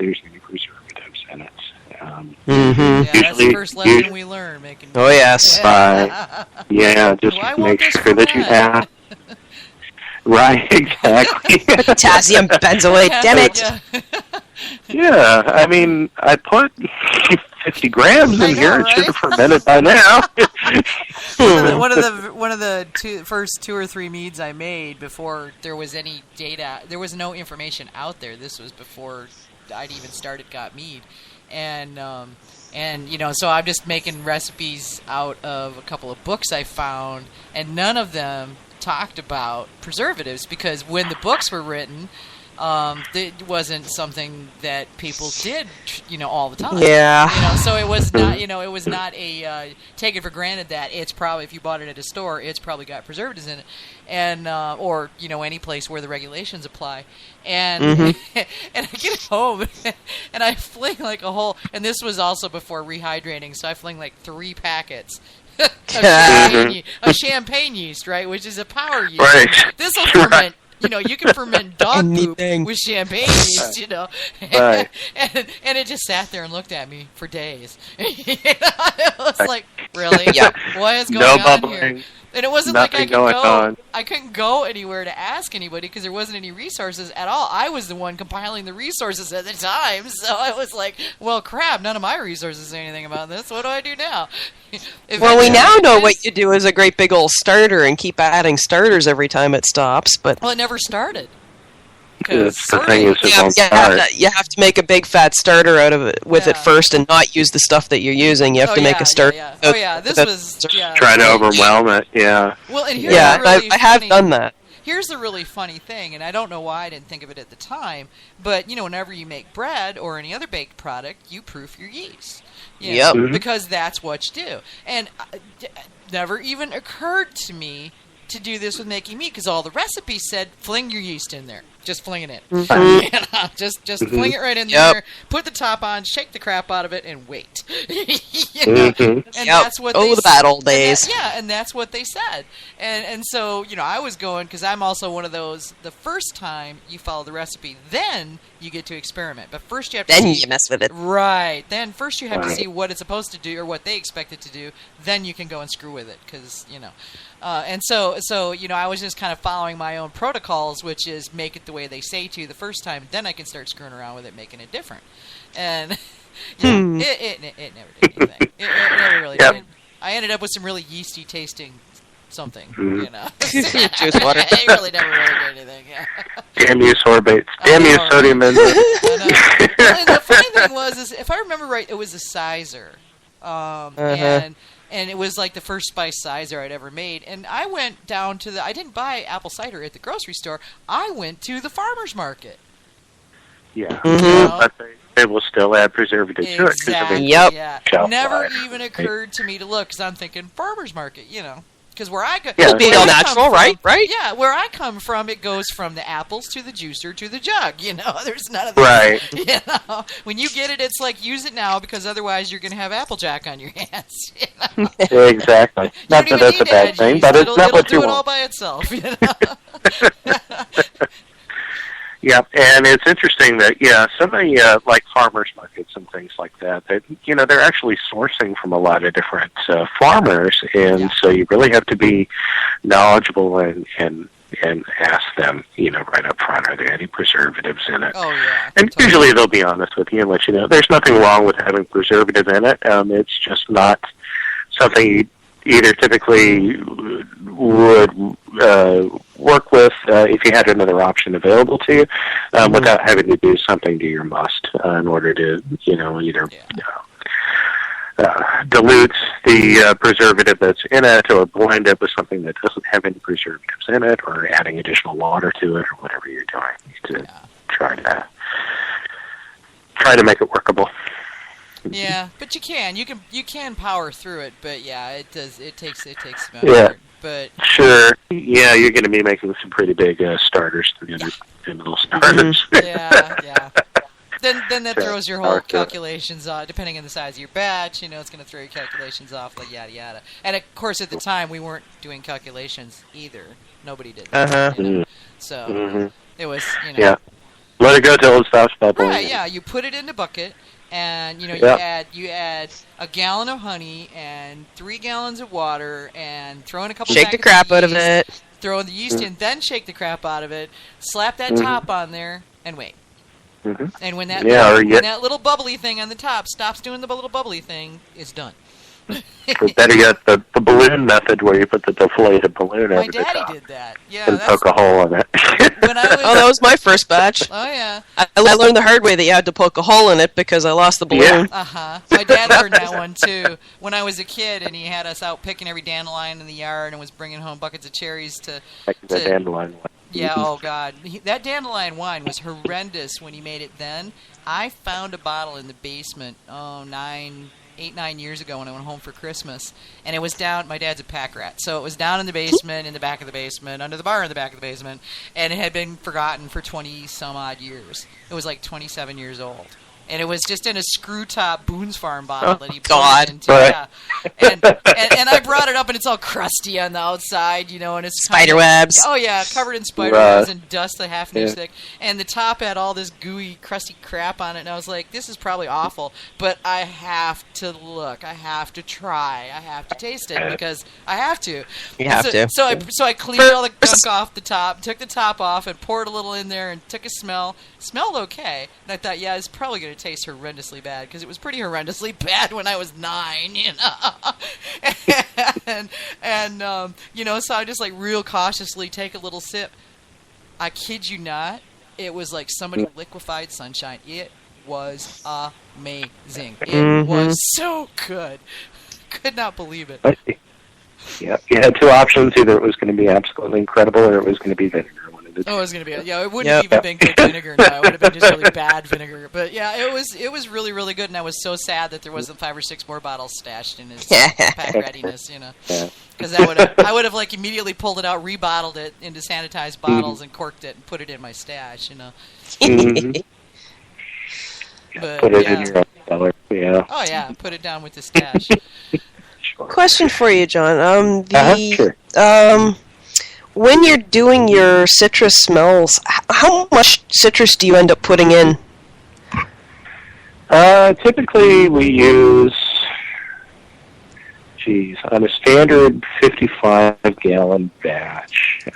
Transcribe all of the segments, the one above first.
there's any preservatives in it. Yeah, that's the first lesson we learn. Oh, yes. Yeah, just make sure that you have... Right, exactly. Potassium benzoate, damn it. Yeah, I mean, I put 50 grams in here. It should have fermented by now. one of the first 2 or 3 meads I made before there was any data, there was no information out there. This was before I'd even started Got Mead, and so I'm just making recipes out of a couple of books I found, and none of them talked about preservatives, because when the books were written, it wasn't something that people did, all the time. Yeah. So it was not, it was not a take it for granted that it's probably, if you bought it at a store, it's probably got preservatives in it, and or any place where the regulations apply. And and I get home and I fling like a whole, and this was also before rehydrating, so I fling like 3 packets. of champagne yeast, right, which is a power yeast. Right. This will ferment. You can ferment dog poop with champagne yeast, Right. and it just sat there and looked at me for days. It was like, really? Yeah. What is going on bubbling. here? And it wasn't Nothing like on. I couldn't go anywhere to ask anybody because there wasn't any resources at all. I was the one compiling the resources at the time, so I was like, well, crap, none of my resources say anything about this. What do I do now? Well, we now know what you do is a great big old starter and keep adding starters every time it stops, but... Well, it never started. The thing is, it won't start. You have to make a big fat starter out of it with it first and not use the stuff that you're using. You have to make a starter. This was... Try to overwhelm it, yeah. Well, and here's I have done that. Here's the really funny thing, and I don't know why I didn't think of it at the time, but, whenever you make bread or any other baked product, you proof your yeast. Because that's what you do. And it never even occurred to me to do this with making mead, because all the recipes said fling your yeast in there. Just fling it in. Just fling it right in there. Put the top on, shake the crap out of it, and wait. And that's what the bad old days. And that's what they said. And so, I was going, because I'm also one of those, the first time you follow the recipe, then you get to experiment. But first you have to Then you mess with it. Right. Then first you have to see what it's supposed to do, or what they expect it to do. Then you can go and screw with it, because, and so I was just kind of following my own protocols, which is make it the way they say to the first time. Then I can start screwing around with it, making it different. And it never did anything. It never really did. I ended up with some really yeasty tasting something, Juice water. It really never really did anything. Damn you, sorbates. Damn you, sodium benzoate. And the funny thing was, if I remember right, it was a sizer. And it was like the first spice sizer I'd ever made. And I went down to I didn't buy apple cider at the grocery store. I went to the farmer's market. Yeah. But they will still add preservatives to it. Exactly. Yeah. Never even occurred to me to look, because I'm thinking farmer's market, Because where I go, it'll be all natural, right? Yeah, where I come from, it goes from the apples to the juicer to the jug. There's none of that. Right. When you get it, it's like, use it now, because otherwise you're going to have Applejack on your hands. Exactly. Not that that's a bad thing, but it's not what you want. It'll do it all by itself. Yeah, and it's interesting that, some of the, like farmers markets and things like that, they're actually sourcing from a lot of different farmers, and so you really have to be knowledgeable and ask them, right up front, are there any preservatives in it? Oh, yeah. And usually they'll be honest with you and let you know. There's nothing wrong with having preservative in it. It's just not something you either typically would work with if you had another option available to you, without having to do something to your must in order to, either dilute the preservative that's in it, or blend it with something that doesn't have any preservatives in it, or adding additional water to it, or whatever you're doing to try to make it workable. Yeah, but you can power through it, but it takes some effort. But sure, you're going to be making some pretty big starters, 300 middle starters. Yeah. Then that throws your whole calculations off, depending on the size of your batch. It's going to throw your calculations off, like yada yada. And of course, at the time, we weren't doing calculations either. Nobody did that. So it was, Let it go till it stops bubbling. Right, yeah. You put it in the bucket, and you add a gallon of honey and 3 gallons of water, and throw in a couple. Shake the crap out of it. Throw the yeast in, then shake the crap out of it. Slap that top on there, and wait. Mm-hmm. And when that little bubbly thing on the top stops doing the little bubbly thing, it's done. Or better yet, the balloon method, where you put the deflated balloon over the top. My daddy did that. Yeah, and poke a hole in it. That was my first batch. Oh, yeah. I learned the hard way that you had to poke a hole in it because I lost the balloon. Yeah. Uh-huh. My dad learned that one, too. When I was a kid, and he had us out picking every dandelion in the yard and was bringing home buckets of cherries to the dandelion wine. Yeah, oh, God. That dandelion wine was horrendous when he made it then. I found a bottle in the basement, 8-9 years ago when I went home for Christmas, and it was down. My dad's a pack rat, so it was down in the basement, in the back of the basement, under the bar in the back of the basement, and it had been forgotten for 20 some odd years. It was like 27 years old, and it was just in a screw top Boone's Farm bottle that he put it into. Yeah. And I brought it up, and it's all crusty on the outside, and it's spider webs. Oh yeah, covered in spider webs and dust a half an inch thick, and the top had all this gooey, crusty crap on it. And I was like, "This is probably awful," but I have to look, I have to try, I have to taste it because I have to. You have to. So I cleaned all the gunk off the top, took the top off, and poured a little in there, and took a smell. Smelled okay, and I thought, yeah, it's probably going to taste horrendously bad because it was pretty horrendously bad when I was 9, so I just like real cautiously take a little sip. I kid you not, it was like somebody liquefied sunshine. It was amazing. It was so good. Could not believe it. Yeah, you had two options. Either it was going to be absolutely incredible, or it was going to be vinegar. Oh, it was going to be. Yeah, it wouldn't even been good vinegar. No, it would have been just really bad vinegar. But yeah, it was really, really good, and I was so sad that there wasn't 5 or 6 more bottles stashed in his pack readiness. Because I would have like immediately pulled it out, rebottled it into sanitized bottles, and corked it and put it in my stash. Mm-hmm. But, put it in your own cellar. Yeah. Oh yeah, put it down with the stash. Sure. Question for you, John. Sure. When you're doing your citrus smells, how much citrus do you end up putting in? Typically, we use, on a standard 55-gallon batch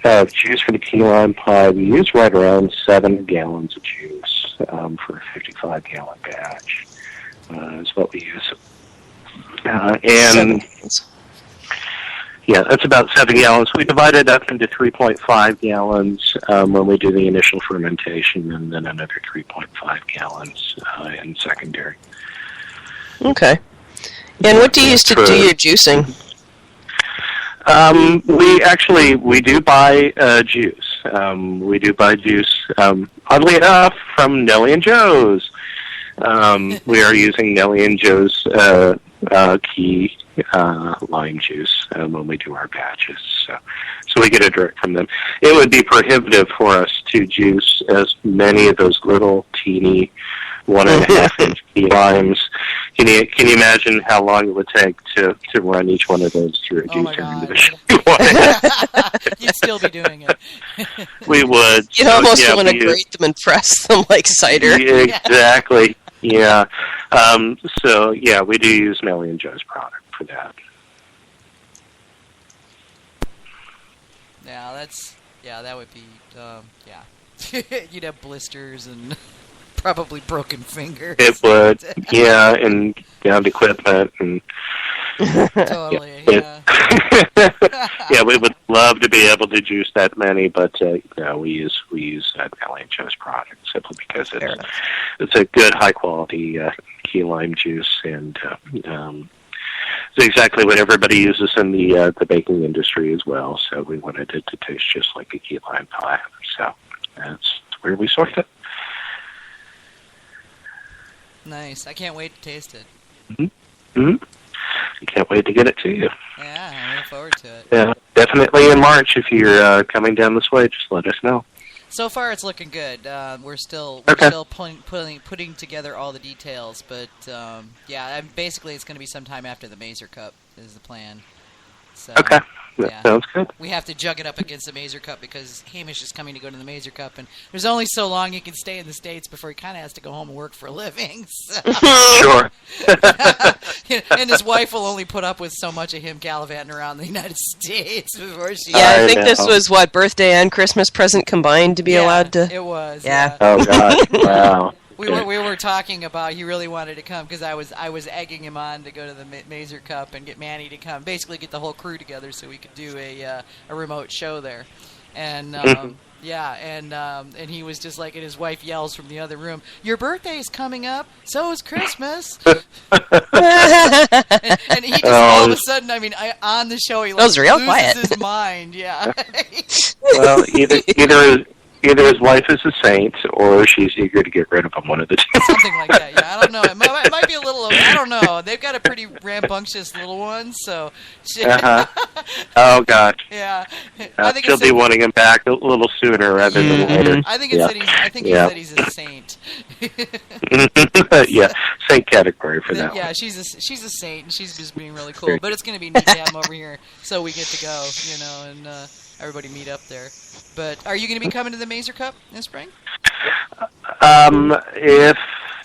of juice for the key lime pie, we use right around 7 gallons of juice for a 55-gallon batch. Is what we use. And yeah, that's about 7 gallons. We divide it up into 3.5 gallons when we do the initial fermentation, and then another 3.5 gallons in secondary. Okay. And what do you use to do your juicing? We do buy juice. We do buy juice, oddly enough, from Nellie and Joe's. We are using Nellie and Joe's key lime juice when we do our batches, so we get it direct from them. It would be prohibitive for us to juice as many of those little teeny 1.5 inch key limes. Can you imagine how long it would take to run each one of those through a juicer individually? You'd still be doing it. We would. You'd almost want to grate them and press them like cider. Yeah, exactly. Yeah. We do use Amelia and Joe's product for that. Yeah, that would be, You'd have blisters and probably broken fingers. It would, yeah, and ground equipment and... Totally, yeah. Yeah, we would love to be able to juice that many, but we use Amelia and Joe's product simply because it's a good, high-quality key lime juice, and it's exactly what everybody uses in the baking industry as well, so we wanted it to taste just like a key lime pie, so that's where we sourced it. Nice. I can't wait to taste it. Mm-hmm. Mm-hmm. I can't wait to get it to you. Yeah, I look forward to it. Yeah, definitely in March. If you're coming down this way, just let us know. So far, it's looking good. We're still putting together all the details, but basically, it's going to be sometime after the Mazer Cup is the plan. So, okay. That sounds good. We have to jug it up against the Mazer Cup because Hamish is coming to go to the Mazer Cup, and there's only so long he can stay in the States before he kind of has to go home and work for a living. So. Sure. And his wife will only put up with so much of him gallivanting around the United States before she... Yeah, I think this was, birthday and Christmas present combined to be allowed to... It was, yeah. Oh, God. Wow. We were talking about he really wanted to come because I was egging him on to go to the Mazer Cup and get Manny to come, basically get the whole crew together so we could do a remote show there, and and he was just like, and his wife yells from the other room, "Your birthday is coming up, so is Christmas," and he just all of a sudden, on the show he loses his mind, yeah. Well, either his wife is a saint, or she's eager to get rid of him. One of the two. Something like that. Yeah, I don't know. It might be a little. I don't know. They've got a pretty rambunctious little one, so. Oh God. Yeah. I think she'll be wanting him back a little sooner rather than later. I think he said he's a saint. Yeah, saint category for that. Yeah, one. she's a saint, and she's just being really cool. But it's going to be neat to have him over here, so we get to go, and everybody meet up there. But are you going to be coming to the Mazer Cup in spring?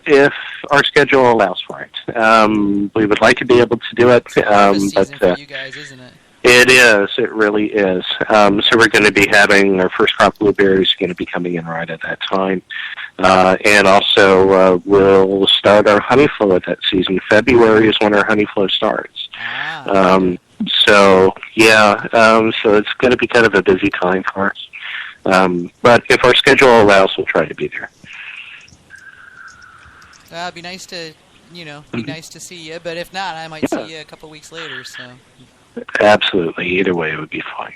If our schedule allows for it, we would like to be able to do it. But for you guys, isn't it? It is. It really is. So we're going to be having our first crop blueberries going to be coming in right at that time, and also we'll start our honey flow at that season. February is when our honey flow starts. So it's going to be kind of a busy time for us. But if our schedule allows, we'll try to be there. It'd be nice to, nice to see you. But if not, I might see you a couple weeks later. So. Absolutely. Either way, it would be fine.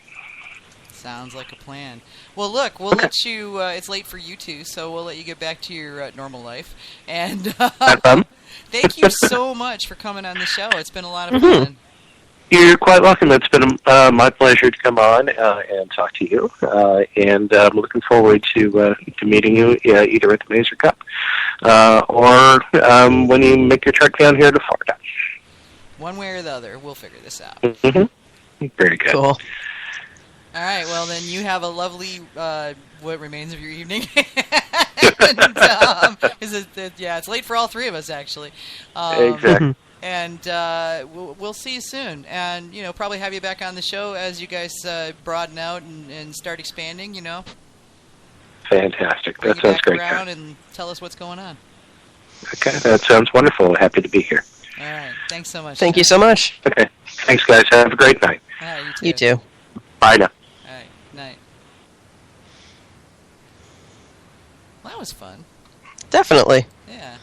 Sounds like a plan. Well, look, we'll let you. It's late for you too, so we'll let you get back to your normal life. And thank you so much for coming on the show. It's been a lot of fun. You're quite welcome. It's been my pleasure to come on and talk to you, and I'm looking forward to meeting you either at the Mazer Cup or when you make your trek down here to Florida. One way or the other, we'll figure this out. Mm-hmm. Very good. Cool. All right, well, then you have a lovely what remains of your evening. And, it's late for all three of us, actually. Exactly. And we'll see you soon. And, probably have you back on the show as you guys broaden out and start expanding, Fantastic. Bring that sounds great. Around and tell us what's going on. Okay, that sounds wonderful. Happy to be here. All right. Thanks so much. Thank you so much. Okay. Thanks, guys. Have a great night. All right, you too. Bye now. All right. Night. Well, that was fun. Definitely. Yeah.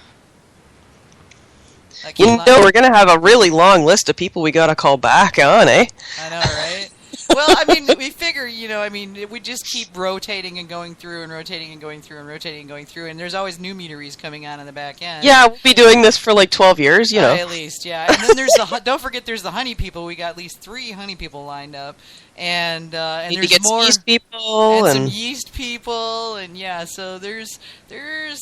We're going to have a really long list of people we got to call back on, eh? I know, right? Well, we figure, we just keep rotating and going through and rotating and going through and rotating and going through, and there's always new meaderies coming on in the back end. Yeah, we'll be doing this for like 12 years, At least, yeah. And then there's don't forget there's the honey people. We got at least 3 honey people lined up. And there's more yeast people and some yeast people, and so there's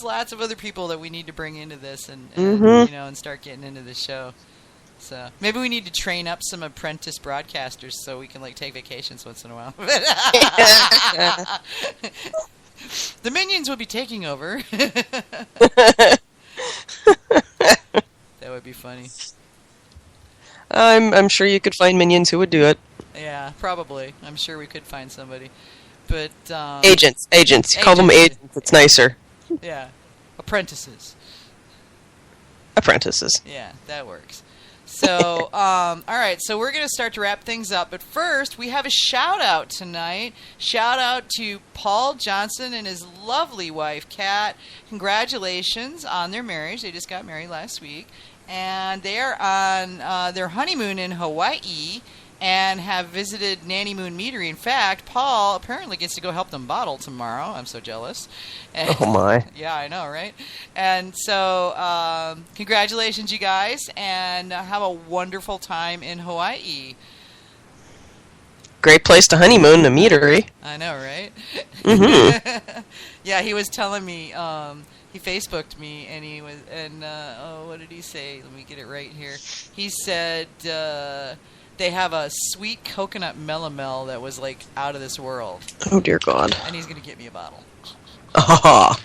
lots of other people that we need to bring into this and and start getting into the show. So maybe we need to train up some apprentice broadcasters so we can take vacations once in a while. The minions will be taking over. That would be funny. I'm sure you could find minions who would do it. Yeah, probably. I'm sure we could find somebody. But agents. Call them agents. It's nicer. Yeah. Apprentices. Yeah, that works. So, all right, so we're going to start to wrap things up. But first, we have a shout-out tonight. Shout-out to Paul Johnson and his lovely wife, Kat. Congratulations on their marriage. They just got married last week. And they are on their honeymoon in Hawaii and have visited Nanny Moon Meadery. In fact, Paul apparently gets to go help them bottle tomorrow. I'm so jealous. And, oh, my. Yeah, I know, right? And so, congratulations, you guys, and have a wonderful time in Hawaii. Great place to honeymoon, a meadery. I know, right? Mm-hmm. Yeah, he was telling me, he Facebooked me, and he was, and, what did he say? Let me get it right here. He said, they have a sweet coconut melomel that was like out of this world. Oh dear God. And he's gonna get me a bottle. Ah.